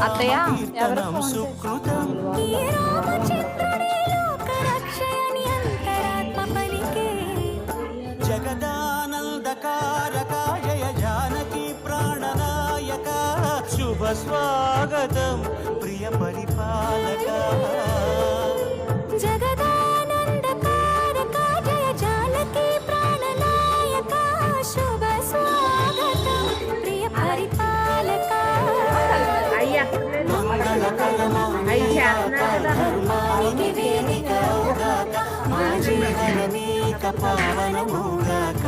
అత్తయ్య ఎవరు శ్రీరామకీర్తనం ఫోన్ సుకృతం. ఈ రామచంద్రుడే లోకరక్షయని అంతరాత్మ పలికే. జగదానందకారక జయ జానకి ప్రాణనాయక శుభ స్వాగతం ప్రియ పరిపాలక. జగదానందకారక జయ జానకి ప్రాణనాయక శుభ స్వాగతం ప్రియ పరిపాలక. ధర్మానికి వేదిక అవుగాక, మా జీవనమీక పావనమవుగాక.